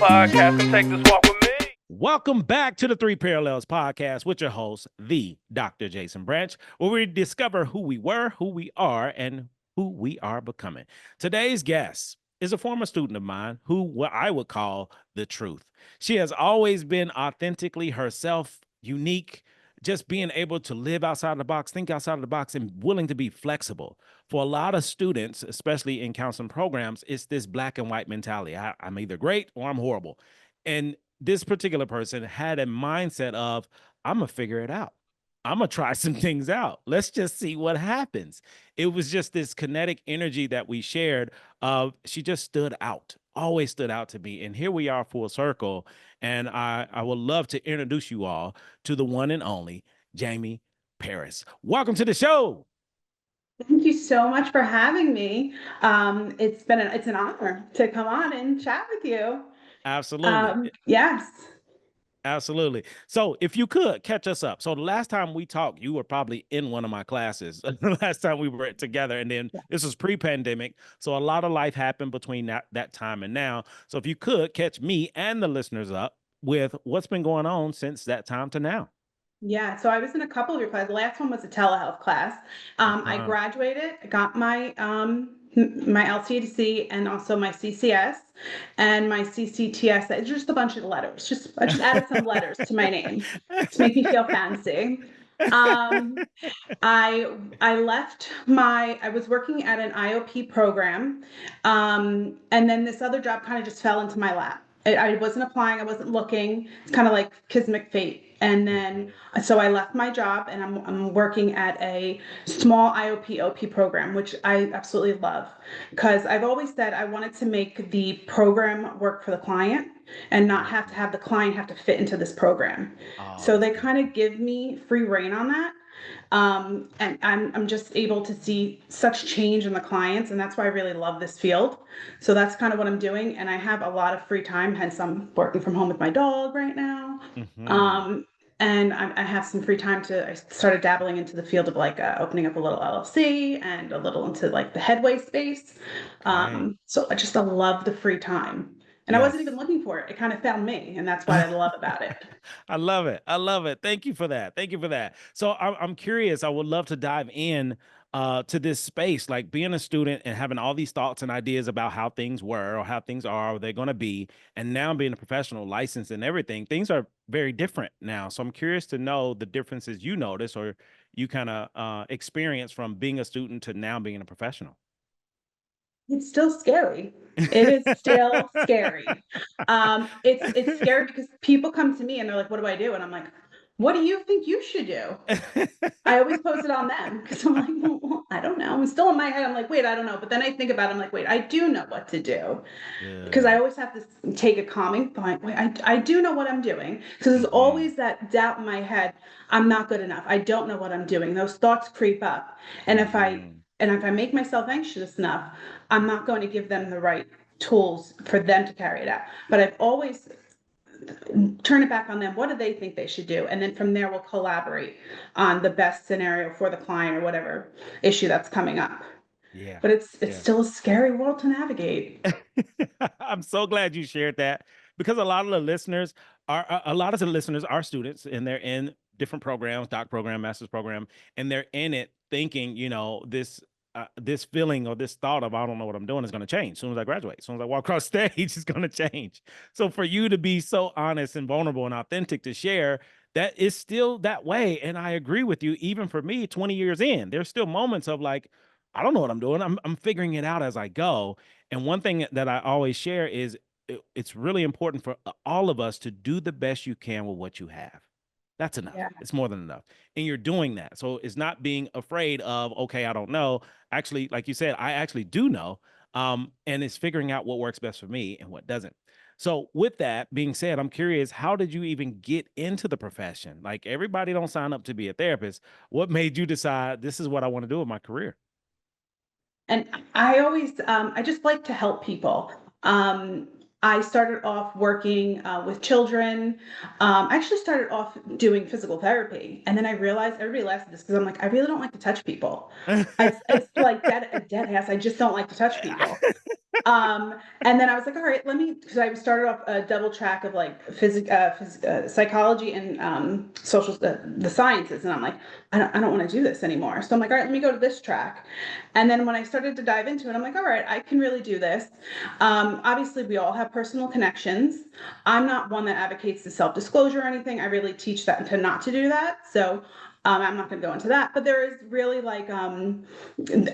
podcast. Come take this walk with me. Welcome back to the Three Parallels podcast with your host, the Dr. Jason Branch, where we discover who we were, who we are, and who we are becoming. Today's guest is a former student of mine who what I would call the truth. She has always been authentically herself, unique, just being able to live outside of the box, think outside of the box, and willing to be flexible. For a lot of students, especially in counseling programs, it's this black and white mentality. I'm either great or I'm horrible. And this particular person had a mindset of, I'm going to figure it out. I'm going to try some things out. Let's just see what happens. It was just this kinetic energy that we shared. She just stood out, always stood out to me. And here we are full circle. And I would love to introduce you all to the one and only Jamie Paris. Welcome to the show. Thank you so much for having me. It's an honor to come on and chat with you. Absolutely. Yes. Absolutely. So if you could catch us up. So the last time we talked, you were probably in one of my classes. The last time we were together. And then this was pre-pandemic. So a lot of life happened between that time and now. So if you could catch me and the listeners up with what's been going on since that time to now. Yeah, so I was in a couple of your classes. The last one was a telehealth class. I graduated, got my my LCDC and also my CCS and my CCTS. It's just a bunch of letters. I just added some letters to my name to make me feel fancy. I left I was working at an IOP program, and then this other job kind of just fell into my lap. I wasn't applying, I wasn't looking. It's kind of like kismet fate. And then, so I left my job and I'm working at a small IOP OP program, which I absolutely love, because I've always said I wanted to make the program work for the client and not have to have the client have to fit into this program. So they kind of give me free reign on that. And I'm just able to see such change in the clients, and that's why I really love this field. So that's kind of what I'm doing, and I have a lot of free time, hence I'm working from home with my dog right now. And I have some free time I started dabbling into the field of opening up a little LLC and a little into like the headway space. So I love the free time. And I wasn't even looking for it. It kind of found me, and that's what I love about it. I love it. I love it. Thank you for that. Thank you for that. So I'm curious. I would love to dive in to this space, like being a student and having all these thoughts and ideas about how things were or how things are or they're going to be. And now being a professional, licensed and everything, things are very different now. So I'm curious to know the differences you notice or you kind of experience from being a student to now being a professional. It's still scary. It is still scary. It's scary because people come to me and they're like, what do I do? And I'm like, what do you think you should do? I always post it on them because I'm like, well, I don't know. I'm still in my head. I'm like, wait, I don't know. But then I think about it. I'm like, wait, I do know what to do. Because I always have to take a calming point. Wait, I do know what I'm doing. Because there's always that doubt in my head. I'm not good enough. I don't know what I'm doing. Those thoughts creep up. And if I make myself anxious enough, I'm not going to give them the right tools for them to carry it out. But I've always turn it back on them. What do they think they should do? And then from there, we'll collaborate on the best scenario for the client or whatever issue that's coming up. Yeah. But it's still a scary world to navigate. I'm so glad you shared that, because a lot of the listeners are students and they're in different programs, doc program, master's program, and they're in it thinking, this feeling or this thought of I don't know what I'm doing is going to change as soon as I graduate. As soon as I walk across stage, it's going to change. So for you to be so honest and vulnerable and authentic to share, that is still that way. And I agree with you. Even for me, 20 years in, there's still moments of like, I don't know what I'm doing. I'm figuring it out as I go. And one thing that I always share is it's really important for all of us to do the best you can with what you have. That's enough. Yeah. It's more than enough. And you're doing that. So it's not being afraid of, okay, I don't know. Actually, like you said, I actually do know. And it's figuring out what works best for me and what doesn't. So with that being said, I'm curious, how did you even get into the profession? Like, everybody don't sign up to be a therapist. What made you decide this is what I want to do with my career? And I always, I just like to help people. I started off working with children. I actually started off doing physical therapy. And then I realized, everybody laughs at this because I'm like, I really don't like to touch people. It's like a dead ass. I just don't like to touch people. And then I was like, all right, because I started off a double track of like psychology and social, the sciences. And I'm like, I don't want to do this anymore. So I'm like, all right, let me go to this track. And then when I started to dive into it, I'm like, all right, I can really do this. Obviously, we all have personal connections. I'm not one that advocates the self-disclosure or anything. I really teach that to not to do that. So I'm not going to go into that, but there is really like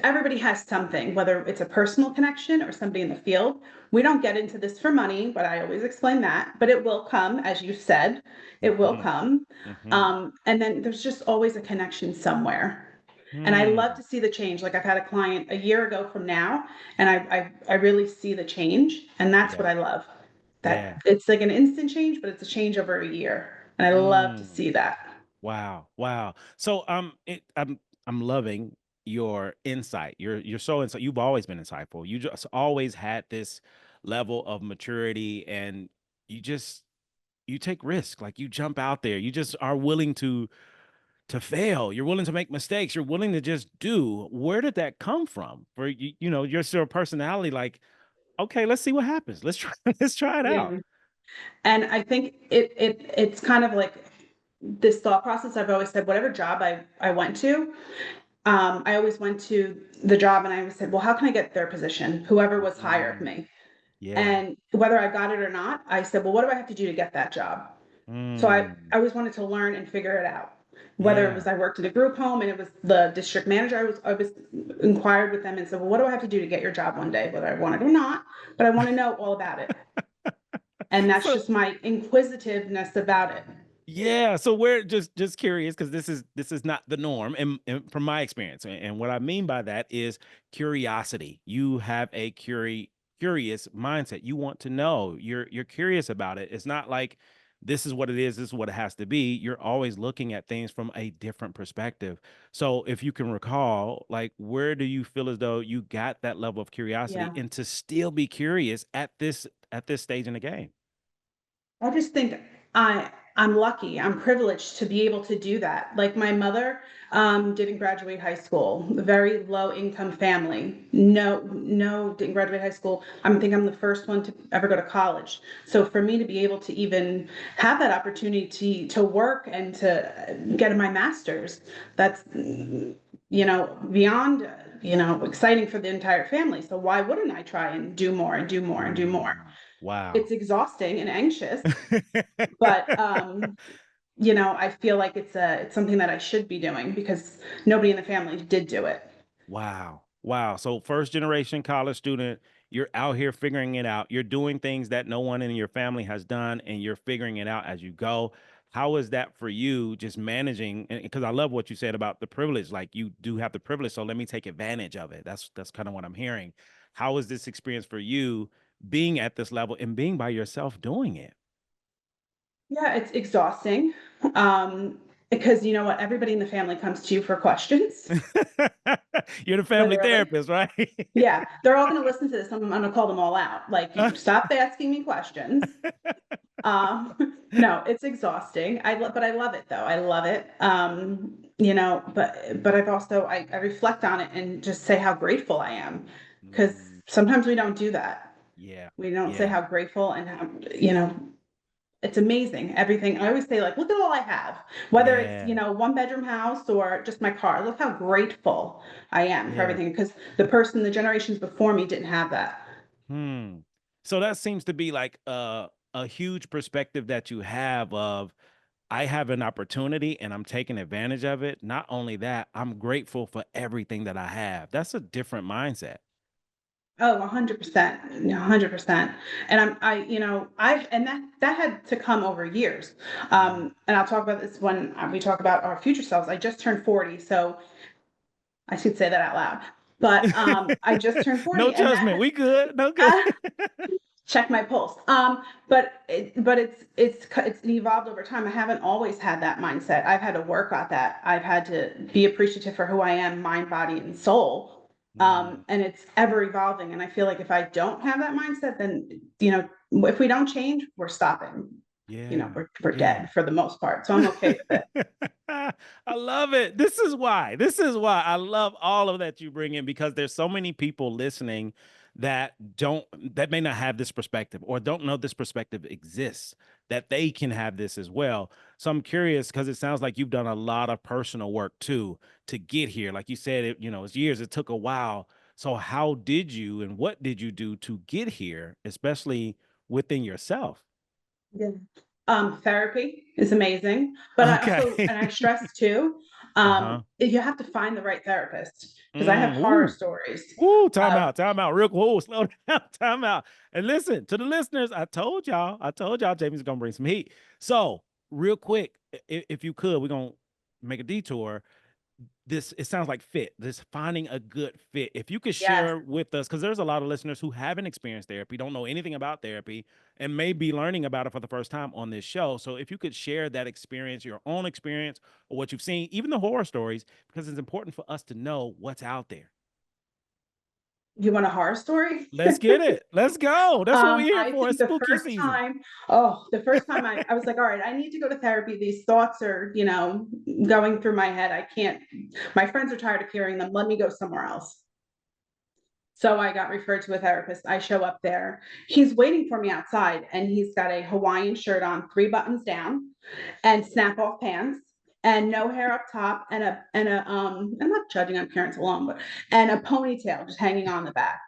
everybody has something, whether it's a personal connection or somebody in the field. We don't get into this for money, but I always explain that. But it will come, as you said, it will come. And then there's just always a connection somewhere. And I love to see the change. Like I've had a client a year ago from now, and I really see the change, and that's what I love. That it's like an instant change, but it's a change over a year, and I love to see that. Wow. Wow. So I'm loving your insight. You're so insight. You've always been insightful. You just always had this level of maturity, and you just you take risk. Like you jump out there. You just are willing to fail. You're willing to make mistakes. You're willing to just do. Where did that come from? For you, your sort of personality, like, okay, let's see what happens. Let's try, let's try it out. Yeah. And I think it's kind of like this thought process. I've always said, whatever job I went to, I always went to the job and I always said, well, how can I get their position? Whoever was hired me. Yeah. And whether I got it or not, I said, well, what do I have to do to get that job? So I always wanted to learn and figure it out. Whether it was I worked at a group home and it was the district manager, I was inquired with them and said, well, what do I have to do to get your job one day, whether I want it or not, but I want to know all about it. And that's just my inquisitiveness about it. Yeah, so we're just curious because this is not the norm, and from my experience, and what I mean by that is curiosity. You have a curious mindset. You want to know. You're curious about it. It's not like this is what it is. This is what it has to be. You're always looking at things from a different perspective. So if you can recall, like where do you feel as though you got that level of curiosity Yeah. and to still be curious at this stage in the game? I just think I'm lucky. I'm privileged to be able to do that. Like my mother didn't graduate high school, a very low income family. No, didn't graduate high school. I think I'm the first one to ever go to college. So for me to be able to even have that opportunity to work and to get my master's, that's beyond exciting for the entire family. So why wouldn't I try and do more and do more and do more? Wow. It's exhausting and anxious, but I feel like it's something that I should be doing because nobody in the family did do it. Wow. Wow. So first generation college student, you're out here figuring it out. You're doing things that no one in your family has done, and you're figuring it out as you go. How is that for you just managing? Because I love what you said about the privilege. Like you do have the privilege, so let me take advantage of it. That's kind of what I'm hearing. How is this experience for you being at this level and being by yourself doing it? Yeah, it's exhausting. Because you know what, everybody in the family comes to you for questions. You're the family Literally. therapist, right? Yeah, they're all going to listen to this. I'm going to call them all out. Like, you stop asking me questions. No, it's exhausting. But I love it though. I love it. But I've also I reflect on it and just say how grateful I am because sometimes we don't do that. Yeah. We don't say Yeah. how grateful and how it's amazing. Everything. I always say, like, look at all I have, whether it's, Yeah. one bedroom house or just my car. Look how grateful I am for Yeah. everything because the generations before me didn't have that. Hmm. So that seems to be like a huge perspective that you have of I have an opportunity and I'm taking advantage of it. Not only that, I'm grateful for everything that I have. That's a different mindset. Oh, 100%. 100%. And and that had to come over years. And I'll talk about this when we talk about our future selves. I just turned 40, so I should say that out loud. But I just turned No 40 and judgment. We good. No good. check my pulse. But it's evolved over time. I haven't always had that mindset. I've had to work at that. I've had to be appreciative for who I am, mind, body, and soul. And it's ever evolving. And I feel like if I don't have that mindset, then if we don't change, we're stopping. Yeah. We're Yeah. dead for the most part. So I'm okay with it. I love it. This is why I love all of that you bring in because there's so many people listening that may not have this perspective or don't know this perspective exists, that they can have this as well. So I'm curious, because it sounds like you've done a lot of personal work too to get here. Like you said, it's years, it took a while. So how did you and what did you do to get here, especially within yourself? Yeah. Therapy is amazing, but I also, Okay. and I stress too, Uh-huh. you have to find the right therapist because I have horror Ooh. stories. Ooh, time Uh, out, time out, real whoa, slow down, time out. And listen to the listeners. I told y'all Jamie's gonna bring some heat. So, real quick, if you could, we're gonna make a detour. It sounds like fit, this finding a good fit. If you could yes. share with us, because there's a lot of listeners who haven't experienced therapy, don't know anything about therapy, and may be learning about it for the first time on this show. So if you could share that experience, your own experience, or what you've seen, even the horror stories, because it's important for us to know what's out there. You want a horror story? Let's get it. Let's go. That's what we're here I for. think It's spooky season. the first time I was like, all right, I need to go to therapy. These thoughts are, going through my head. I can't, my friends are tired of hearing them. Let me go somewhere else. So I got referred to a therapist. I show up there. He's waiting for me outside and he's got a Hawaiian shirt on, 3 buttons down, and snap off pants and no hair up top and I'm not judging on appearance alone, but and a ponytail just hanging on the back.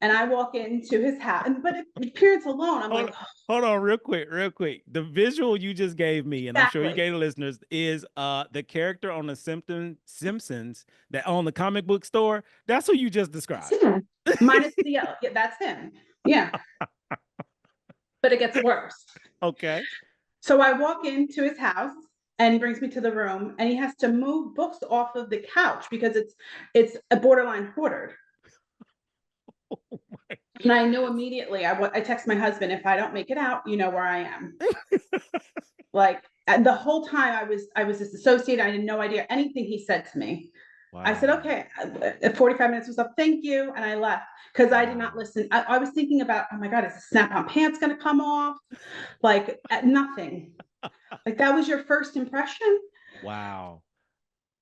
And I walk into his house, but appearance alone, I'm Hold like, on, oh, hold on, real quick, real quick. The visual you just gave me, and I'm sure you exactly. gave the listeners, is the character on the Simpsons that own the comic book store. That's who you just That's described. him. Minus the L. Yeah, that's him. Yeah. But it gets worse. Okay. So I walk into his house and he brings me to the room and he has to move books off of the couch because it's a borderline hoarder. Oh my And I knew goodness. immediately. I text my husband, if I don't make it out, you know where I am. Like the whole time I was disassociated. I had no idea anything he said to me. I said, Wow. okay, 45 minutes was up. Thank you. And I left because I did not Wow. listen. I was thinking about, oh my God, is the snap on pants going to come off? Like nothing. Like that was your first impression. Wow.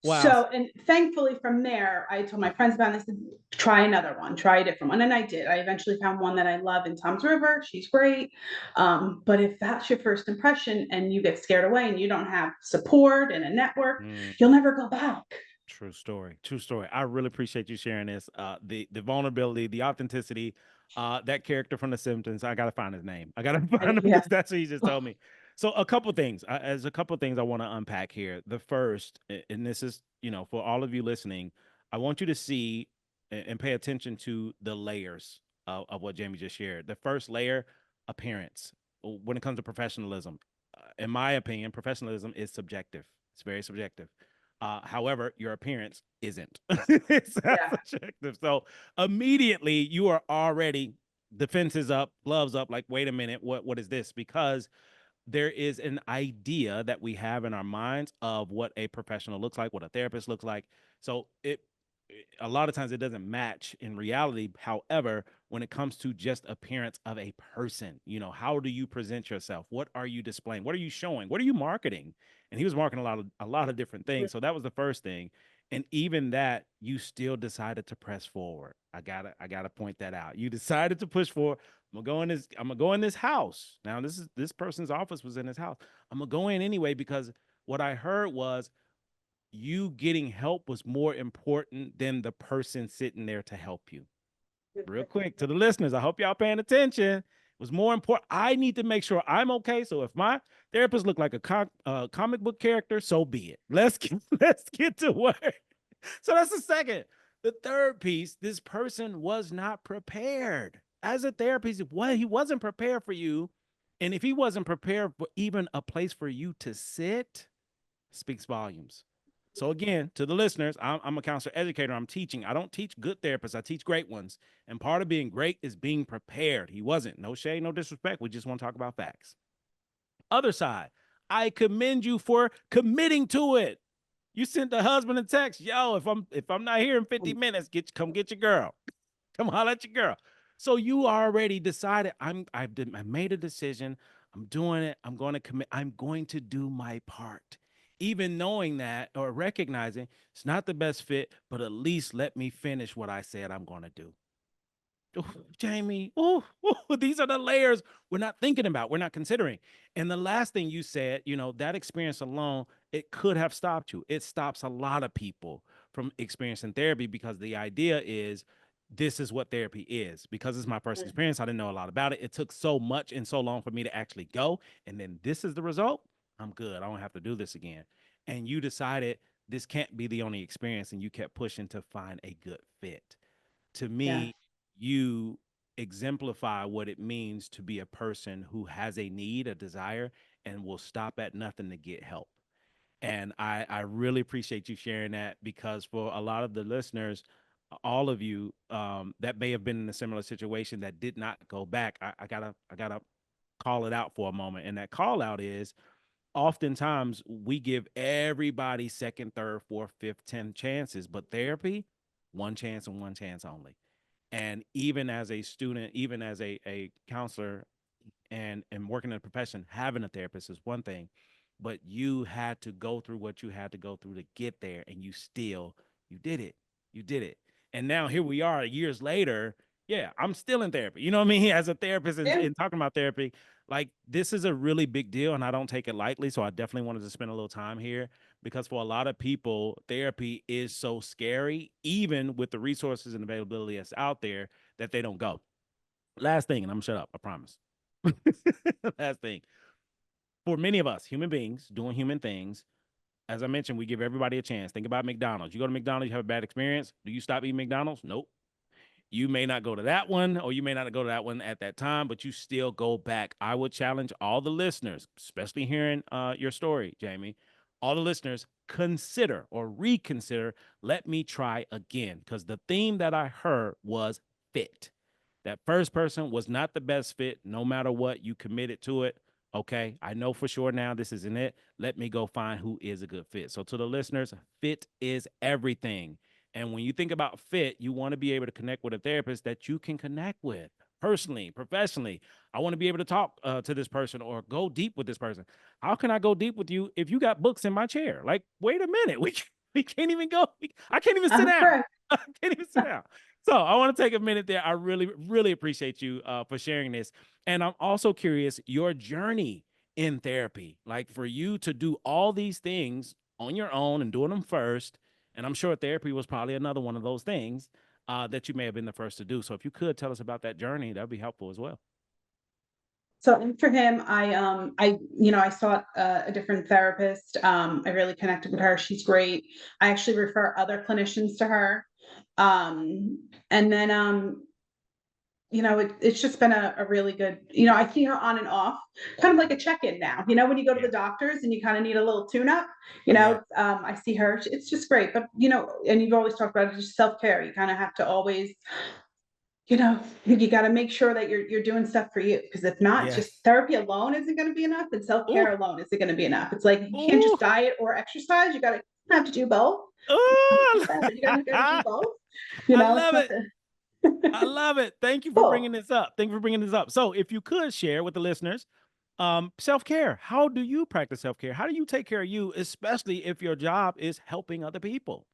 Wow. So, and thankfully from there, I told my friends about it. I said, try another one, try a different one. And I did. I eventually found one that I love in Tom's River. She's great. But if that's your first impression and you get scared away and you don't have support and a network, Mm. you'll never go back. True story. True story. I really appreciate you sharing this. The vulnerability, the authenticity, that character from The Simpsons. I gotta find his name. I gotta find him Yeah. because that's what he just told me. So a couple things. As a couple things I want to unpack here. The first, and this is for all of you listening, I want you to see and pay attention to the layers of what Jamie just shared. The first layer, appearance. When it comes to professionalism, in my opinion, professionalism is subjective. It's very subjective. However, your appearance isn't. It's not Yeah. subjective. So immediately you are already defenses up, gloves up, like, wait a minute, what is this? Because there is an idea that we have in our minds of what a professional looks like, what a therapist looks like. So a lot of times it doesn't match in reality. However, when it comes to just appearance of a person, how do you present yourself? What are you displaying? What are you showing? What are you marketing? And he was marketing a lot of different things. So that was the first thing. And even that, you still decided to press forward. I gotta point that out. You decided to push forward. I'm gonna go in this house. Now, this person's office was in his house. I'm gonna go in anyway because what I heard was you getting help was more important than the person sitting there to help you. Real quick to the listeners, I hope y'all paying attention. It was more important. I need to make sure I'm okay. So if my therapist look like a comic book character, so be it. Let's get to work. So that's the second. The third piece, this person was not prepared. As a therapist, he wasn't prepared for you. And if he wasn't prepared for even a place for you to sit, speaks volumes. So again, to the listeners, I'm a counselor educator. I'm teaching. I don't teach good therapists. I teach great ones. And part of being great is being prepared. He wasn't. No shade, no disrespect. We just want to talk about facts. Other side, I commend you for committing to it. You sent the husband a text, yo, if I'm not here in 50 minutes, come get your girl. Come holler at your girl. So you already decided I made a decision. I'm doing it. I'm going to commit. I'm going to do my part. Even knowing that or recognizing it's not the best fit, but at least let me finish what I said I'm going to do. Ooh, Jamie, these are the layers we're not thinking about, we're not considering. And the last thing you said, that experience alone, it could have stopped you. It stops a lot of people from experiencing therapy because the idea is this is what therapy is. Because it's my first experience, I didn't know a lot about it. It took so much and so long for me to actually go. And then this is the result. I'm good. I don't have to do this again. And you decided this can't be the only experience, and you kept pushing to find a good fit. To Yeah. me, you exemplify what it means to be a person who has a need, a desire, and will stop at nothing to get help. And I really appreciate you sharing that, because for a lot of the listeners, all of you that may have been in a similar situation that did not go back, I gotta call it out for a moment. And that call out is, oftentimes we give everybody second, third, fourth, fifth, 10 chances, but therapy, one chance and one chance only. And even as a student, even as a counselor, and working in a profession, having a therapist is one thing, but you had to go through what you had to go through to get there, and you did it. You did it. And now here we are years later. Yeah, I'm still in therapy. You know what I mean? As a therapist, Yeah. and talking about therapy, like, this is a really big deal, and I don't take it lightly. So I definitely wanted to spend a little time here, because for a lot of people, therapy is so scary, even with the resources and availability that's out there, that they don't go. Last thing, and I'm gonna shut up, I promise. Last thing. For many of us, human beings doing human things, as I mentioned, we give everybody a chance. Think about McDonald's. You go to McDonald's, you have a bad experience. Do you stop eating McDonald's? Nope. You may not go to that one, or you may not go to that one at that time, but you still go back. I would challenge all the listeners, especially hearing your story, Jamie, all the listeners, consider or reconsider. Let me try again, because the theme that I heard was fit. That first person was not the best fit. No matter what, you committed to it. Okay, I know for sure now this isn't it. Let me go find who is a good fit. So to the listeners, fit is everything. And when you think about fit, you want to be able to connect with a therapist that you can connect with personally, professionally. I want to be able to talk to this person, or go deep with this person. How can I go deep with you if you got books in my chair? Like, wait a minute, we can't even go. I can't even sit down. Correct. I can't even sit down. So I want to take a minute there. I really, really appreciate you for sharing this. And I'm also curious your journey in therapy, like, for you to do all these things on your own and doing them first. And I'm sure therapy was probably another one of those things that you may have been the first to do. So if you could tell us about that journey, that'd be helpful as well. So for him, I sought a different therapist. I really connected with her. She's great. I actually refer other clinicians to her. And then, it's just been a really good, I see her on and off, kind of like a check-in now, when you go to Yeah. the doctors and you kind of need a little tune-up, Yeah. I see her. It's just great. But, and you've always talked about it, just self-care. You kind of have to always, you got to make sure that you're doing stuff for you, because if not, just Yes. therapy alone isn't going to be enough, and Ooh, self-care alone isn't going to be enough. It's like you can't ooh, just diet or exercise. You got to have to do both. ooh. But you got to do both. You I know, it's love not it. I love it. Thank you for cool. bringing this up. Thank you for bringing this up. So if you could share with the listeners, self-care. How do you practice self-care? How do you take care of you, especially if your job is helping other people?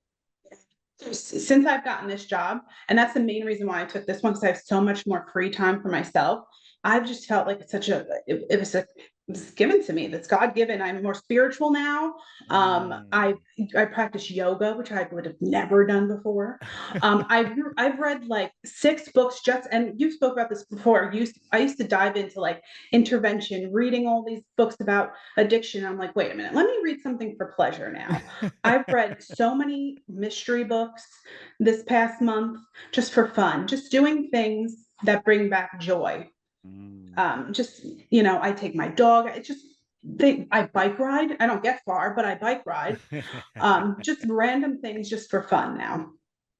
Since I've gotten this job, and that's the main reason why I took this one, because I have so much more free time for myself. I've just felt like it's it was given to me. That's God given. I'm more spiritual now. Mm. I practice yoga, which I would have never done before. I've read like 6 books just, and you spoke about this before. I used to dive into like intervention, reading all these books about addiction. I'm like, wait a minute, let me read something for pleasure now. I've read so many mystery books this past month just for fun, just doing things that bring back joy. Mm. Just, I take my dog. I bike ride. I don't get far, but I bike ride. Just random things just for fun now.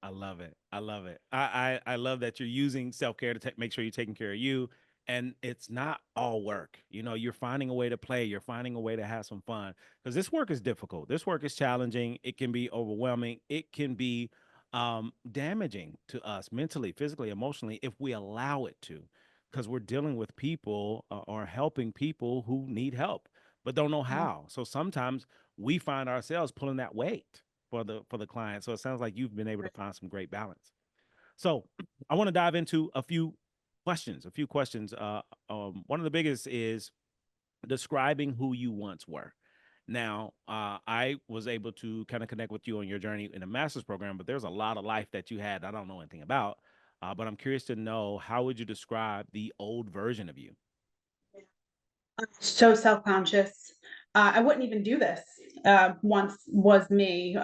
I love it. I love it. I love that you're using self-care to make sure you're taking care of you. And it's not all work. You're finding a way to play. You're finding a way to have some fun, because this work is difficult. This work is challenging. It can be overwhelming. It can be damaging to us mentally, physically, emotionally, if we allow it to, because we're dealing with people or helping people who need help but don't know how. So sometimes we find ourselves pulling that weight for the client. So it sounds like you've been able to find some great balance. So I want to dive into a few questions. One of the biggest is describing who you once were. Now, I was able to kind of connect with you on your journey in a master's program, but there's a lot of life that you had I don't know anything about. But I'm curious to know, how would you describe the old version of you? So self-conscious. I wouldn't even do this. Once was me,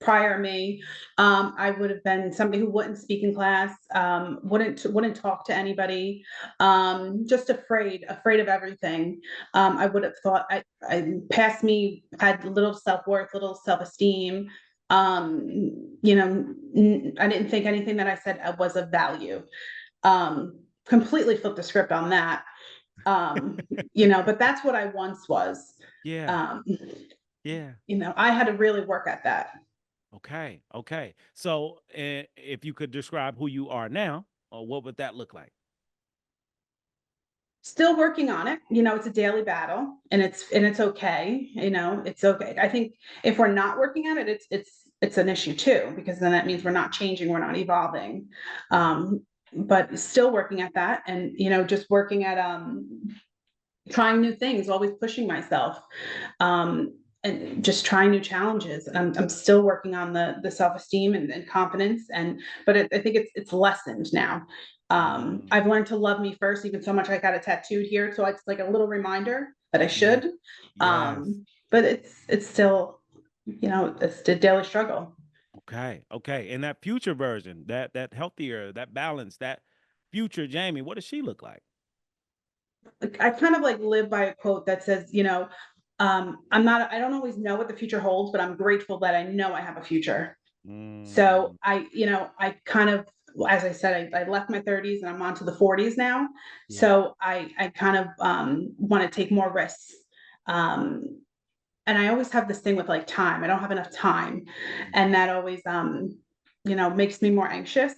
prior me. I would have been somebody who wouldn't speak in class, wouldn't talk to anybody, just afraid of everything. I would have thought I past me had little self-worth, little self-esteem. Um, I didn't think anything that I said was of value. Completely flipped the script on that. um but that's what I once was. Yeah, um yeah. I had to really work at that. Okay, okay. So, if you could describe who you are now, what would that look like? Still working on it. It's a daily battle, and it's okay. It's okay. I think if we're not working at it, it's an issue too, because then that means we're not changing, we're not evolving. um but still working at that, and just working at trying new things, always pushing myself, and just trying new challenges. And I'm still working on the self-esteem and confidence, but I think it's lessened now. Mm, I've learned to love me first, even so much I got it tattooed here, so it's like a little reminder that I yeah, should. yes. But it's still, it's the daily struggle. Okay, okay. And that future version, that healthier, that balance, that future Jamie, what does she look like? Like, I kind of like live by a quote that says, I don't always know what the future holds, but I'm grateful that I know I have a future. So Mm, I kind of, as I said, I left my 30s and I'm on to the 40s now. yeah. So I kind of want to take more risks. Um, and I always have this thing with like time. I don't have enough time. Mhm. And that always makes me more anxious.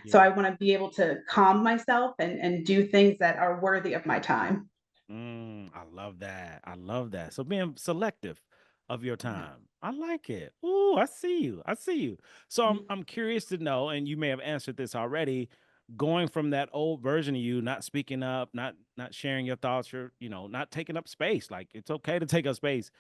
So Yeah. I want to be able to calm myself and do things that are worthy of my time. I love that. I love that. So being selective of your time. I like it. Ooh, I see you. I see you. So I'm curious to know, and you may have answered this already, going from that old version of you, not speaking up, not sharing your thoughts, not taking up space. Like, it's okay to take up space,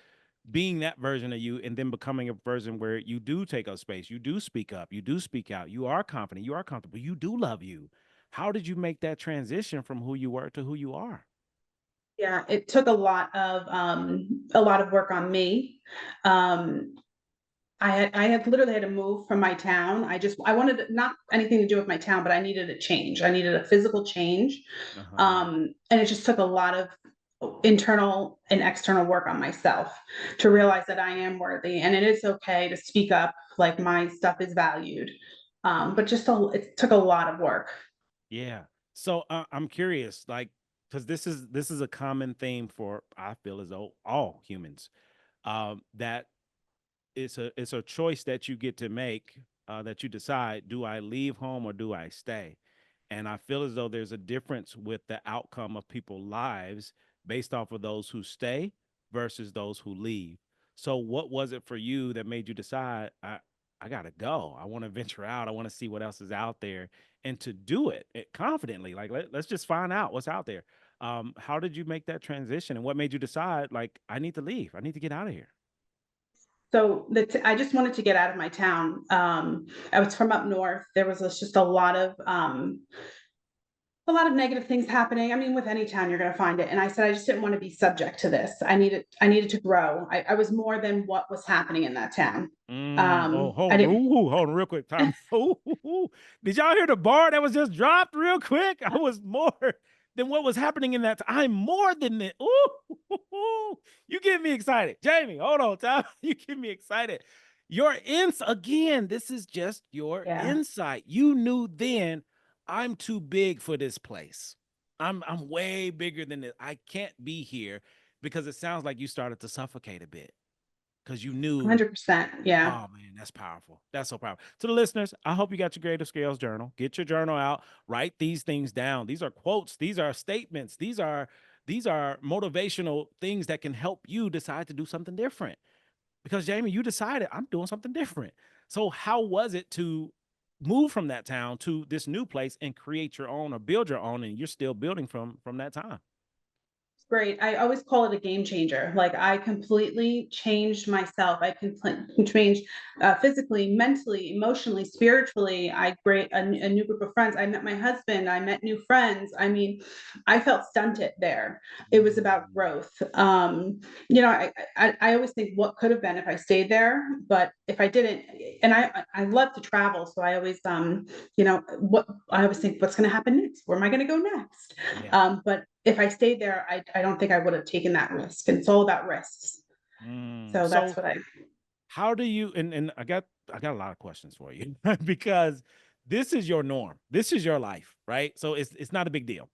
being that version of you, and then becoming a version where you do take up space, you do speak up, you do speak out, you are confident, you are comfortable, you do love you. How did you make that transition from who you were to who you are? Yeah, it took a lot of work on me. Um, I had literally had to move from my town. I wanted not anything to do with my town, but I needed a change. I needed a physical change. Uh-huh. And it just took a lot of internal and external work on myself to Yeah. realize that I am worthy, and it is okay to speak up, like my stuff is valued. But it took a lot of work. Yeah. So, I'm curious, like, because this is a common theme for, I feel as though, all humans. That it's a choice that you get to make. That you decide: do I leave home or do I stay? And I feel as though there's a difference with the outcome of people's lives based off of those who stay versus those who leave. So, what was it for you that made you decide, I gotta go? I want to venture out. I want to see what else is out there, and to do it confidently. Like, let's just find out what's out there. How did you make that transition, and what made you decide, like, I need to leave? I need to get out of here. So I just wanted to get out of my town. I was from up north. There was just a lot of negative things happening. I mean, with any town, you're going to find it. And I said, I just didn't want to be subject to this. I needed to grow. I was more than what was happening in that town. Oh, I hold on. didn't. Ooh, hold on real quick. Time. Ooh. Did y'all hear the bar that was just dropped real quick? I was more than what was happening in that. I'm more than that. Ooh, you get me excited. Jamie, hold on, Tom. You get me excited. Your again, this is just your Yeah, insight. You knew then, I'm too big for this place. I'm way bigger than this. I can't be here, because it sounds like you started to suffocate a bit because you knew. 100%. Yeah. Oh man, that's powerful. That's so powerful. To the listeners, I hope you got your Creative Scales journal. Get your journal out. Write these things down. These are quotes. These are statements. These are motivational things that can help you decide to do something different. Because Jamie, you decided, I'm doing something different. So how was it to move from that town to this new place and create your own or build your own, and you're still building from that time. Great. I always call it a game changer. Like I completely changed myself. I can change physically, mentally, emotionally, spiritually. I create a new group of friends. I met my husband. I met new friends. I mean, I felt stunted there. It was about growth. I always think what could have been if I stayed there, but if I didn't, and I love to travel, so I always what I always think what's going to happen next. Where am I going to go next? Yeah. But if I stayed there, I don't think I would have taken that risk. And it's all about risks. So that's So what I how do you, and I got a lot of questions for you because this is your norm. This is your life, right? So it's not a big deal.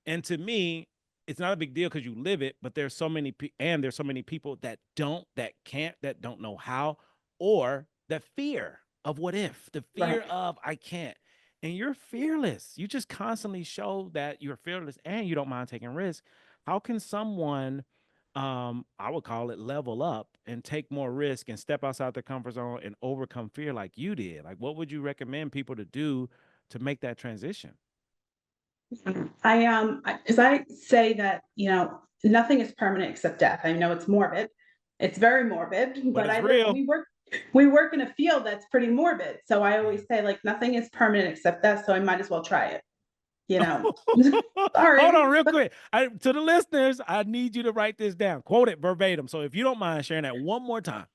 And to me, it's not a big deal because you live it, but there's so many there's so many people that don't, that can't, that don't know how, or the fear of what if, the fear right. of I can't. And you're fearless. You just constantly show that you're fearless and you don't mind taking risks. How can someone, I would call it, level up and take more risk and step outside their comfort zone and overcome fear like you did? Like, what would you recommend people to do to make that transition? Because I say that, nothing is permanent except death. I know it's morbid. It's very morbid, But but it's real. we work in a field that's pretty morbid. So I always say like nothing is permanent except death, so I might as well try it, you know. Hold on, Sorry, real but quick. To the listeners, I need you to write this down, quote it verbatim. So if you don't mind sharing that one more time.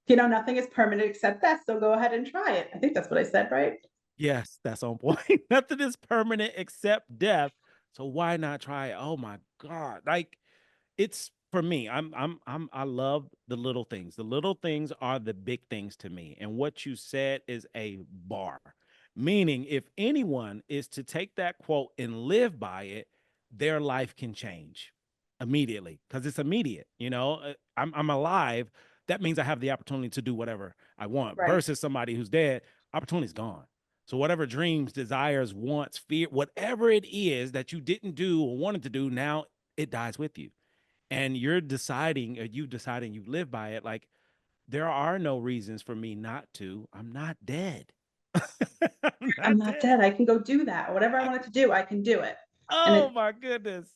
nothing is permanent except death, so go ahead and try it. I think that's what I said, right? Yes, that's on point. Nothing is permanent except death. So why not try it? Oh my God. Like, it's for me. I love the little things. The little things are the big things to me. And what you said is a bar. Meaning, if anyone is to take that quote and live by it, their life can change immediately because it's immediate. I'm alive. That means I have the opportunity to do whatever I want Right. versus somebody who's dead. Opportunity's gone. So whatever dreams, desires, wants, fear, whatever it is that you didn't do or wanted to do, now it dies with you. And you're deciding, or you deciding you live by it. Like, there are no reasons for me not to. I'm not dead. I'm I'm not not dead. dead. I can go do that. Whatever I wanted to do, I can do it. And Oh it my goodness.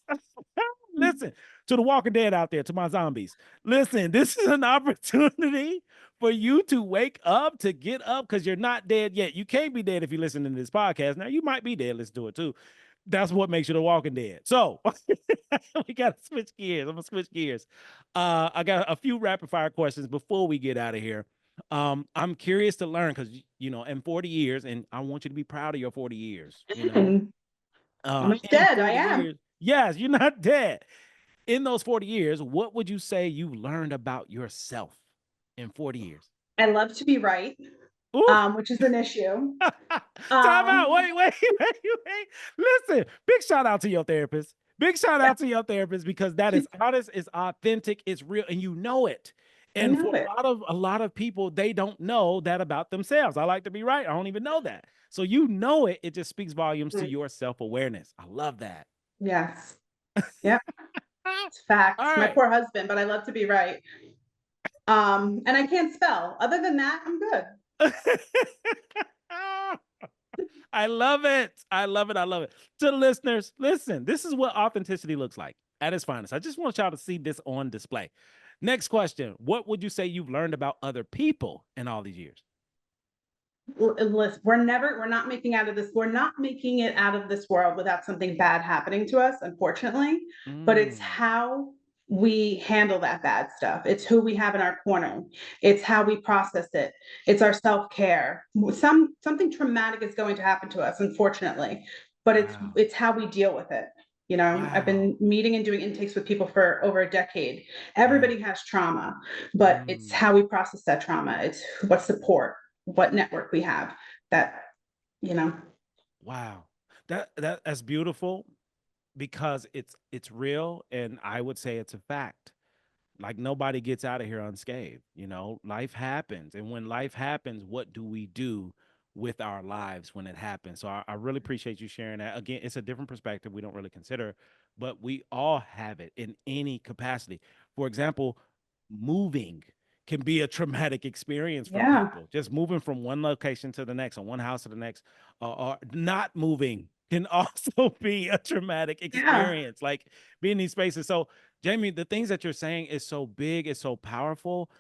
Listen to the Walking Dead out there, to my zombies. Listen, this is an opportunity for you to wake up, to get up, because you're not dead yet. You can't be dead if you listen to this podcast. Now, you might be dead. Let's do it too. That's what makes you the Walking Dead. So we got to switch gears. I'm going to switch gears. I got a few rapid fire questions before we get out of here. I'm curious to learn because, in 40 years, and I want you to be proud of your 40 years, and almost in dead. I 40 am. years. Yes, you're not dead. In those 40 years, what would you say you learned about yourself in 40 years? I love to be right, Ooh. which is an issue. Time out. Um, Wait. Listen, big shout out to your therapist. Big shout yeah, out to your therapist because that is honest, it's authentic, it's real, and you know it. I And know for it. a lot of people, they don't know that about themselves. I like to be right. I don't even know that. So you know it. It just speaks volumes to Mm, your self-awareness. I love that. yes. Yep. It's All facts. My right. poor husband, but I love to be right. And I can't spell. Other than that, I'm good. I love it. I love it. I love it. To the listeners, listen, this is what authenticity looks like at its finest. I just want y'all to see this on display. Next question. What would you say you've learned about other people in all these years? Listen, we're not making out of this. We're not making it out of this world without something bad happening to us, unfortunately. But it's Mm, how we handle that bad stuff. It's who we have in our corner. It's how we process it. It's our self-care. Something traumatic is going to happen to us, unfortunately, but wow. it's how we deal with it. I've Wow. been meeting and doing intakes with people for over a decade. Yeah. Everybody has trauma, but it's Mm, how we process that trauma. It's what support, what network we have that, you know, wow. That's beautiful because it's real and I would say it's a fact. Like nobody gets out of here unscathed. Life happens, and when life happens, what do we do with our lives when it happens? So I really appreciate you sharing that. Again, it's a different perspective we don't really consider, but we all have it in any capacity. For example, moving. can be a traumatic experience for Yeah. people. Just moving from one location to the next, or one house to the next, or not moving can also be a traumatic Yeah. experience, like being in these spaces. So, Jamie, the things that you're saying is so big, it's so powerful,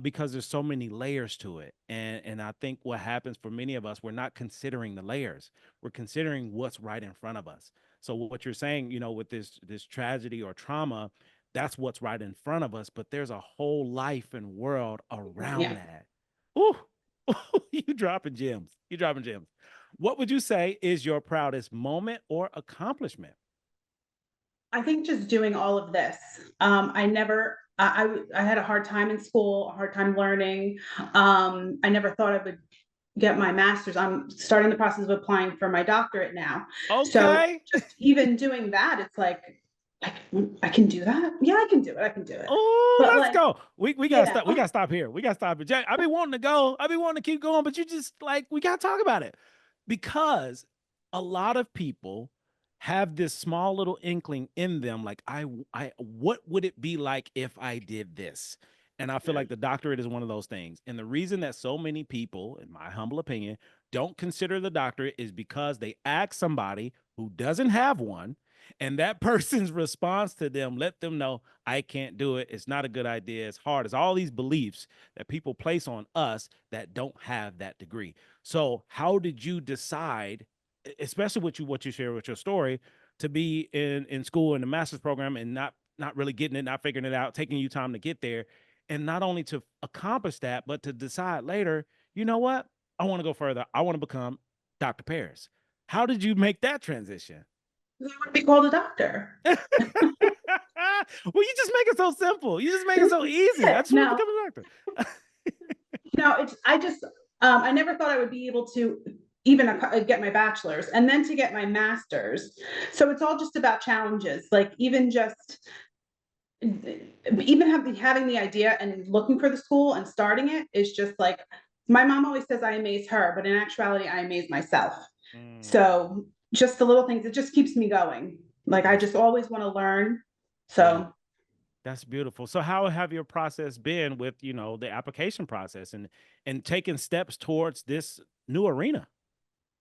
because there's so many layers to it. And I think what happens for many of us, we're not considering the layers. We're considering what's right in front of us. So what you're saying, you know, with this tragedy or trauma, that's what's right in front of us, but there's a whole life and world around Yeah. that. Ooh, you dropping gems. You dropping gems. What would you say is your proudest moment or accomplishment? I think just doing all of this. I never, I had a hard time in school, a hard time learning. I never thought I would get my master's. I'm starting the process of applying for my doctorate now. So Okay. just even doing that, it's like, I can do that. Yeah, I can do it. I can do it. Oh, But let's like, go. We gotta yeah, stop. We gotta stop here. We gotta stop it. I've been wanting to go. I've been wanting to keep going, but you just like we gotta talk about it because a lot of people have this small little inkling in them, like what would it be like if I did this? And I feel like the doctorate is one of those things. And the reason that so many people, in my humble opinion, don't consider the doctorate is because they ask somebody who doesn't have one, and that person's response to them let them know I can't do it, it's not a good idea, it's hard. It's all these beliefs that people place on us that don't have that degree. So how did you decide, especially what you share with your story, to be in school in the master's program and not really getting it, not figuring it out, taking you time to get there, and not only to accomplish that, but to decide later, you know what, I want to go further, I want to become Dr. Paris. How did you make that transition? I would be called a doctor. Well, you just make it so simple. You just make it so easy. I just want to No, become a doctor. no, I just, I never thought I would be able to even get my bachelor's and then to get my master's. So it's all just about challenges. Like even just, even having the idea and looking for the school and starting it is just like, my mom always says I amaze her, but in actuality, I amaze myself. So just the little things, it just keeps me going. Like I just always want to learn. Yeah. So That's beautiful. So how have your process been with, you know, the application process and taking steps towards this new arena?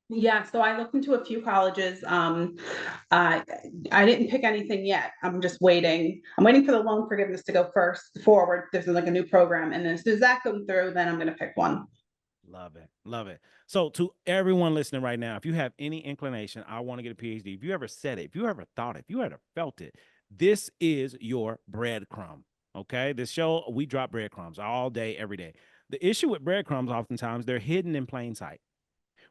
yeah, so I looked into a few colleges. I I didn't pick anything yet. I'm just waiting. I'm waiting for the loan forgiveness to go first forward. This is like a new program, and then as soon as that comes through, then I'm gonna pick one. Love it. Love it. So to everyone listening right now, if you have any inclination, I want to get a PhD. If you ever said it, if you ever thought it, if you ever felt it, this is your breadcrumb. Okay. This show, we drop breadcrumbs all day, every day. The issue with breadcrumbs, oftentimes, they're hidden in plain sight.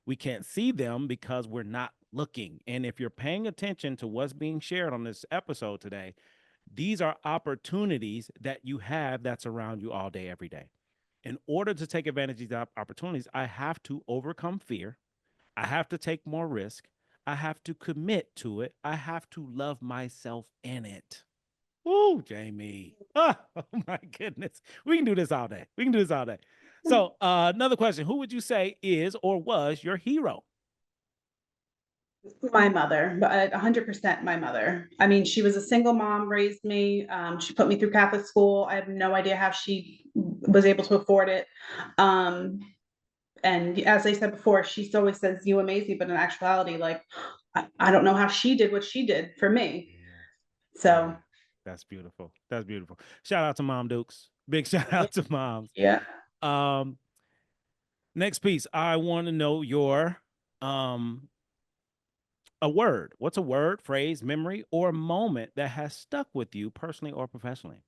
We can't see them because we're not looking. And if you're paying attention to what's being shared on this episode today, these are opportunities that you have that's around you all day, every day. In order to take advantage of these opportunities, I have to overcome fear. I have to take more risk. I have to commit to it. I have to love myself in it. Ooh, Jamie. Oh, my goodness. We can do this all day. We can do this all day. So, another question. Who would you say is or was your hero? My mother, but 100% my mother. I mean, she was a single mom, raised me. She put me through Catholic school. I have no idea how she was able to afford it. Um, and as I said before, she always says, "You amaze me," but in actuality, like I don't know how she did what she did for me. So Yeah, that's beautiful. That's beautiful. Shout out to Mom Dukes. Big shout out to moms. yeah. Um, next piece. I want to know your a word. What's a word, phrase, memory, or moment that has stuck with you personally or professionally?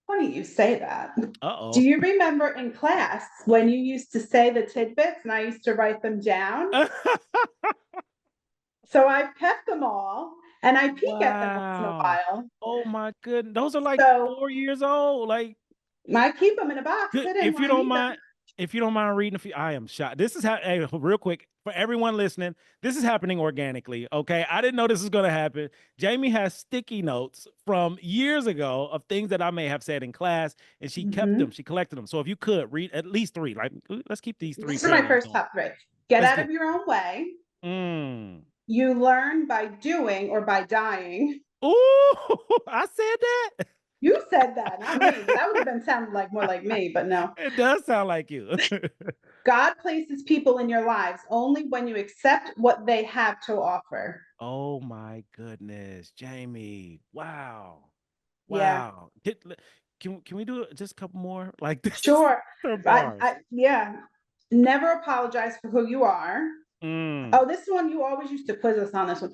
Funny you say that. Do Uh-oh. you remember in class when you used to say the tidbits and I used to write them down? So I've kept them all and I peek at them once in a Wow. while. Oh my goodness. Those are like So 4 years old. Like, I keep them in a box good. hidden when I need them. If you don't mind reading a few, I am shocked. This is how, hey, real quick, for everyone listening, this is happening organically. Okay. I didn't know this was going to happen. Jamie has sticky notes from years ago of things that I may have said in class, and she kept them. She collected them. So if you could read at least three, like, let's keep these three These are my paragraphs first going. top three. Get Let's out get, of your own way. mm. You learn by doing or by dying. Ooh, I said that. You said that, not me. That would have been sounded like more like me, but no. It does sound like you. God places people in your lives only when you accept what they have to offer. Oh my goodness, Jamie. Wow. Yeah, Wow. Can we do just a couple more? Like this sure. are bars. Yeah. Never apologize for who you are. Mm, Oh, this one you always used to quiz us on this one.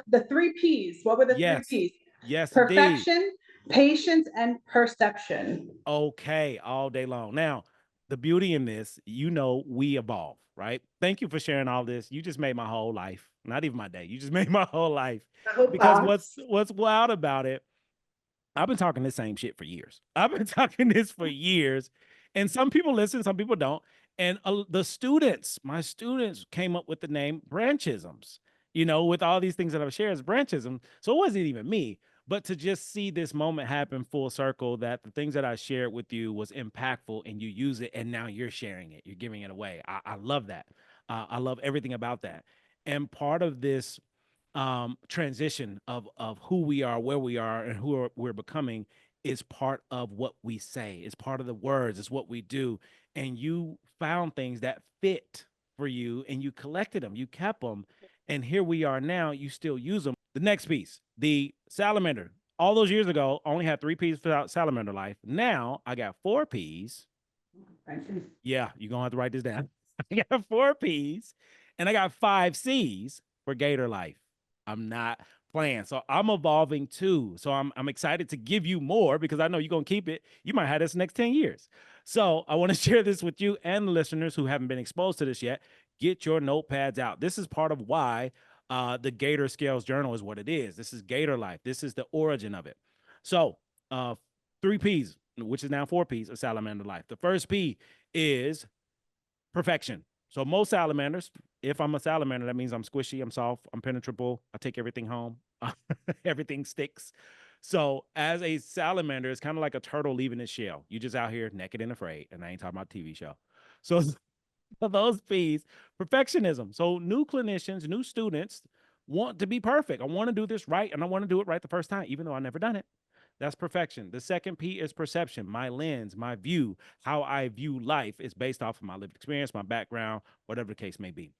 The three P's. What were the three yes. P's? Yes, indeed. Perfection, patience, and perception. Okay, all day long. Now, the beauty in this, we evolve, right? Thank you for sharing all this. You just made my whole life, not even my day. You just made my whole life. I hope Because what's wild about it, I've been talking this same shit for years. I've been talking this for years. And some people listen, some people don't. And my students came up with the name Branchisms, with all these things that I've shared as Branchism. So it wasn't even me, but to just see this moment happen full circle, that the things that I shared with you was impactful and you use it and now you're sharing it. You're giving it away. I love that. I love everything about that. And part of this transition of who we are, where we are, and we're becoming is part of what we say. It's part of the words. It's what we do. And you found things that fit for you, and you collected them. You kept them, and here we are now. You still use them. The next piece, the salamander. All those years ago, I only had 3 P's for salamander life. Now I got 4 P's. Yeah, you're gonna have to write this down. I got 4 P's, and I got 5 C's for Gator life. I'm not playing. So I'm evolving too. So I'm excited to give you more because I know you're going to keep it. You might have this next 10 years. So I want to share this with you and the listeners who haven't been exposed to this yet. Get your notepads out. This is part of why the Gator Scales Journal is what it is. This is Gator life. This is the origin of it. So 3 P's, which is now 4 P's of salamander life. The first P is perfection. So most salamanders, if I'm a salamander, that means I'm squishy, I'm soft, I'm penetrable. I take everything home. Everything sticks. So as a salamander, it's kind of like a turtle leaving its shell. You just out here naked and afraid. And I ain't talking about TV show. So for those P's, perfectionism. So new clinicians, new students want to be perfect. I want to do this right, and I want to do it right the first time, even though I've never done it. That's perfection. The second P is perception. My lens, my view, how I view life is based off of my lived experience, my background, whatever the case may be.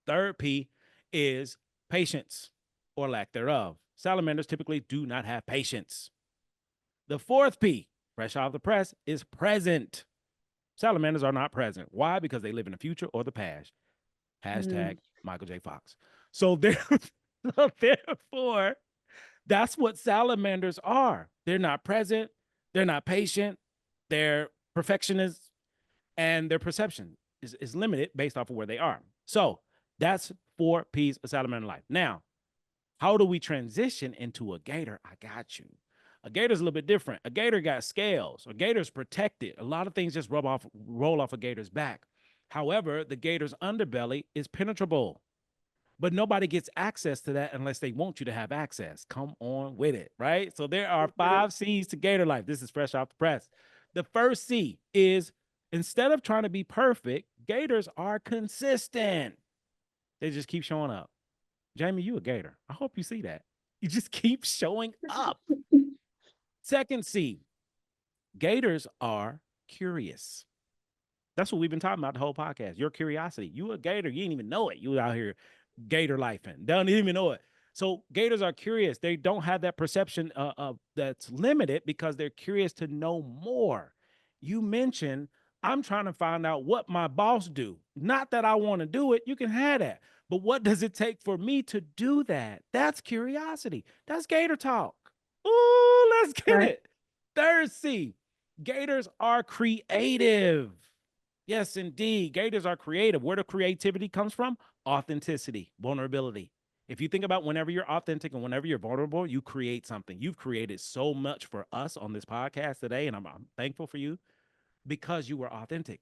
Third P is patience or lack thereof. Salamanders typically do not have patience. The fourth P, fresh off the press, is present. Salamanders are not present. Why? Because they live in the future or the past. Hashtag Michael J. Fox. So therefore, that's what salamanders are. They're not present. They're not patient. They're perfectionists, and their perception is limited based off of where they are. So that's 4 P's of salamander life. Now, how do we transition into a gator? I got you. A gator's a little bit different. A gator got scales. A gator's protected. A lot of things just roll off a gator's back. However, the gator's underbelly is penetrable. But nobody gets access to that unless they want you to have access. Come on with it, right? So there are 5 C's to Gator life. This is fresh off the press. The first C is, instead of trying to be perfect, Gators are consistent. They just keep showing up. Jamie, you a Gator. I hope you see that. You just keep showing up. Second C, Gators are curious. That's what we've been talking about the whole podcast. Your curiosity. You a Gator. You didn't even know it. You out here Gator life and don't even know it. So Gators are curious. They don't have that perception that's limited because they're curious to know more. You mentioned, I'm trying to find out what my boss do. Not that I want to do it. You can have that. But what does it take for me to do that? That's curiosity. That's Gator talk. Ooh, let's get it. Third C, Gators are creative. Yes, indeed. Gators are creative. Where the creativity comes from? Authenticity, vulnerability. If you think about whenever you're authentic and whenever you're vulnerable, you create something. You've created so much for us on this podcast today, and I'm thankful for you because you were authentic.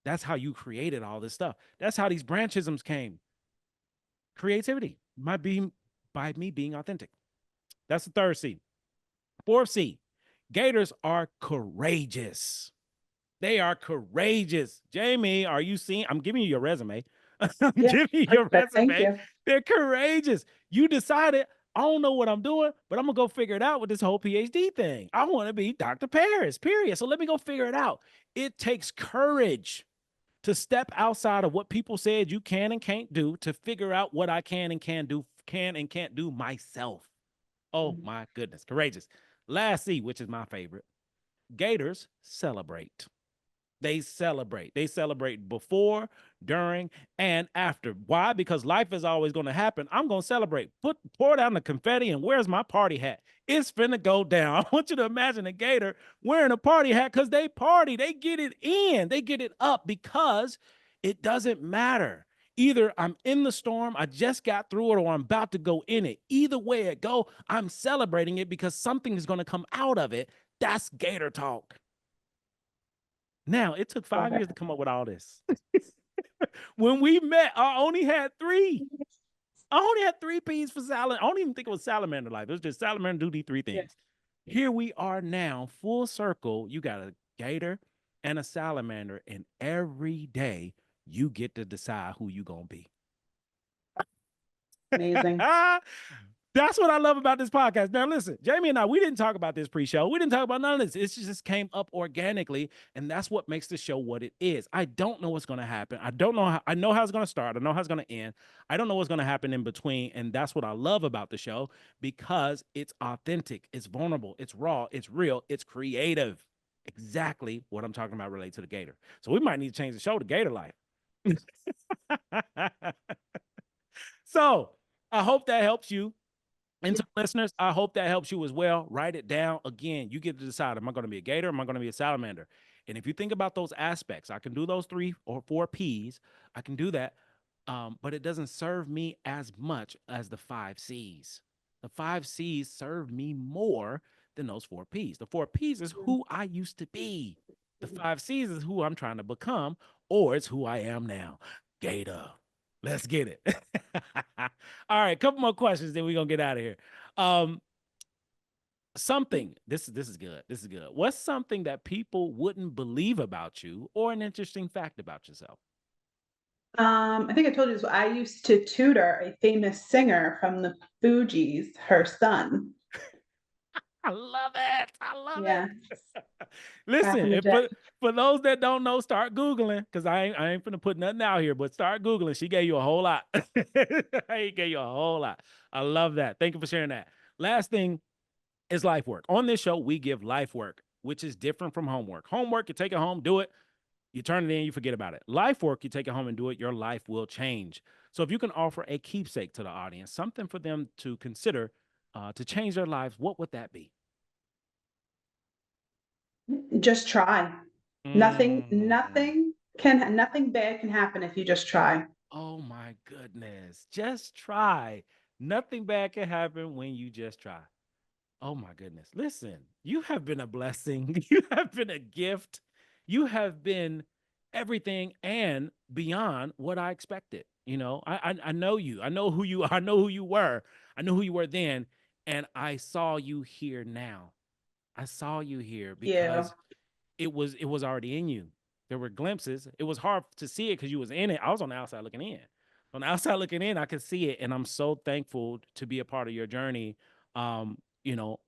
That's how you created all this stuff. That's how these branchisms came. Creativity by me being authentic. That's the third C. Fourth C, Gators are courageous. They are courageous. Jamie, are you seeing? I'm giving you your resume. I'm giving you your resume. You. They're courageous. You decided, I don't know what I'm doing, but I'm gonna go figure it out with this whole PhD thing. I want to be Dr. Paris, period. So let me go figure it out. It takes courage to step outside of what people said you can and can't do to figure out what I can and can't do myself. Oh my goodness, courageous. Last C, which is my favorite. Gators celebrate. They celebrate. They celebrate before, during, and after. Why? Because life is always going to happen. I'm going to celebrate. Pour down the confetti, and where's my party hat? It's finna go down. I want you to imagine a Gator wearing a party hat because they party. They get it in. They get it up because it doesn't matter. Either I'm in the storm, I just got through it, or I'm about to go in it. Either way it go, I'm celebrating it because something is going to come out of it. That's Gator talk. Now, it took 5 years to come up with all this. When we met, I only had 3. I only had 3 P's for salad. I don't even think it was salamander life. It was just salamander do these 3 things. Yeah. Here we are now, full circle. You got a Gator and a salamander, and every day you get to decide who you gonna be. Amazing. That's what I love about this podcast. Now, listen, Jamie and I, we didn't talk about this pre-show. We didn't talk about none of this. It just came up organically, and that's what makes the show what it is. I don't know what's going to happen. I don't know how. I know how it's going to start. I know how it's going to end. I don't know what's going to happen in between, and that's what I love about the show because it's authentic, it's vulnerable, it's raw, it's real, it's creative. Exactly what I'm talking about related to the Gator. So we might need to change the show to Gator Life. So I hope that helps you. And to listeners, I hope that helps you as well. Write it down. Again, you get to decide, am I going to be a Gator? Am I going to be a salamander? And if you think about those aspects, I can do those 3 or 4 P's. I can do that. But it doesn't serve me as much as the 5 C's. The 5 C's serve me more than those 4 P's. The 4 P's is who I used to be. The 5 C's is who I'm trying to become, or it's who I am now. Gator. Let's get it. All right, a couple more questions, then we're gonna get out of here. Something, this is good. This is good. What's something that people wouldn't believe about you or an interesting fact about yourself? I think I told you this. I used to tutor a famous singer from the Fugees, her son. I love it. I love Yeah. it. Listen, for those that don't know, start Googling, because I ain't finna put nothing out here, but start Googling. She gave you a whole lot. He gave you a whole lot. I love that. Thank you for sharing that. Last thing is life work. On this show, we give life work, which is different from homework. Homework, you take it home, do it. You turn it in, you forget about it. Life work, you take it home and do it. Your life will change. So if you can offer a keepsake to the audience, something for them to consider to change their lives, what would that be? Just try. Nothing bad can happen if you just try. Oh my goodness. Just try. Nothing bad can happen when you just try. Oh my goodness. Listen, you have been a blessing. You have been a gift. You have been everything and beyond what I expected. You know, I know you. I know who you are. I know who you were. I know who you were then. And I saw you here now. I saw you here because it was already in you. There were glimpses. It was hard to see it because you was in it. I was on the outside looking in. On the outside looking in, I could see it. And I'm so thankful to be a part of your journey. You know,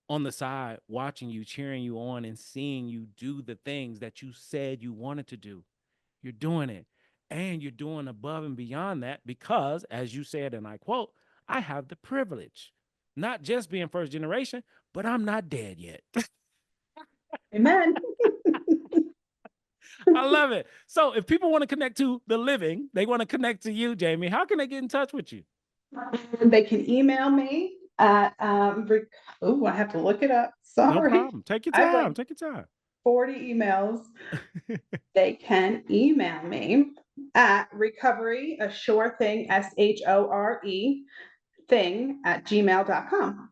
on the side, watching you, cheering you on, and seeing you do the things that you said you wanted to do. You're doing it. And you're doing above and beyond that because, as you said, and I quote, I have the privilege, not just being first generation, but I'm not dead yet. Amen. I love it. So if people want to connect to the living, they want to connect to you, Jamie, how can they get in touch with you? They can email me at, I have to look it up. Sorry. No problem. Take your time. Take your time. 40 emails. They can email me at recovery, a sure thing, SHORE thing @gmail.com.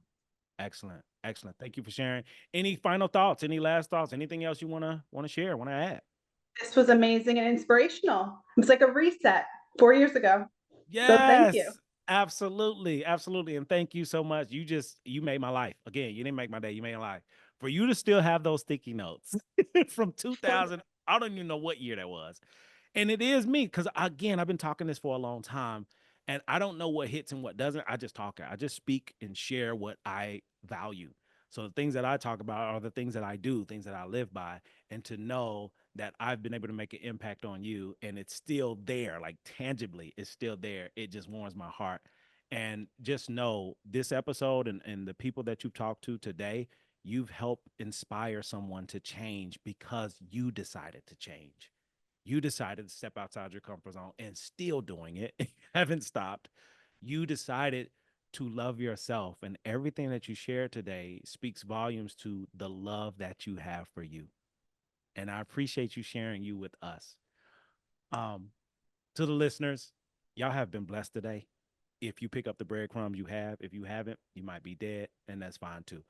Excellent. Excellent. Thank you for sharing. Any final thoughts? Any last thoughts? Anything else you want to share? Want to add? This was amazing and inspirational. It was like a reset 4 years ago. Yes. So thank you. Absolutely. Absolutely. And thank you so much. You made my life. Again, you didn't make my day. You made my life. For you to still have those sticky notes from 2000, I don't even know what year that was. And it is me because, again, I've been talking this for a long time. And I don't know what hits and what doesn't. I just talk. I just speak and share what I value. So the things that I talk about are the things that I do, things that I live by. And to know that I've been able to make an impact on you and it's still there, like tangibly, it's still there. It just warms my heart. And just know this episode and the people that you've talked to today, you've helped inspire someone to change because you decided to change. You decided to step outside your comfort zone and still doing it. Haven't stopped. You decided to love yourself, and everything that you shared today speaks volumes to the love that you have for you. And I appreciate you sharing you with us. Um, to the listeners, y'all have been blessed today. If you pick up the breadcrumbs, you have. If you haven't, you might be dead, and that's fine too.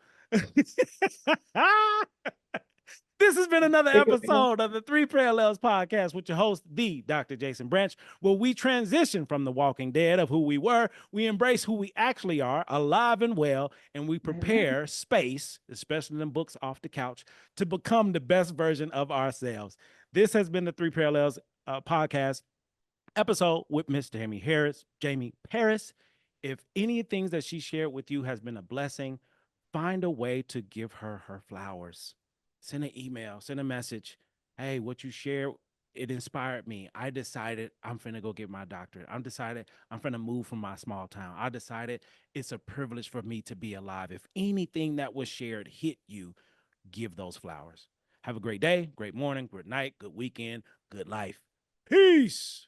This has been another episode of the Three Parallels Podcast with your host, the Dr. Jason Branch, where we transition from the walking dead of who we were. We embrace who we actually are, alive and well, and we prepare space, especially in books off the couch, to become the best version of ourselves. This has been the Three Parallels Podcast episode with Miss Jamie Paris. If any things that she shared with you has been a blessing, find a way to give her her flowers. Send an email, send a message. Hey, what you shared, it inspired me. I decided I'm finna go get my doctorate. I'm decided I'm finna move from my small town. I decided it's a privilege for me to be alive. If anything that was shared hit you, give those flowers. Have a great day, great morning, good night, good weekend, good life. Peace.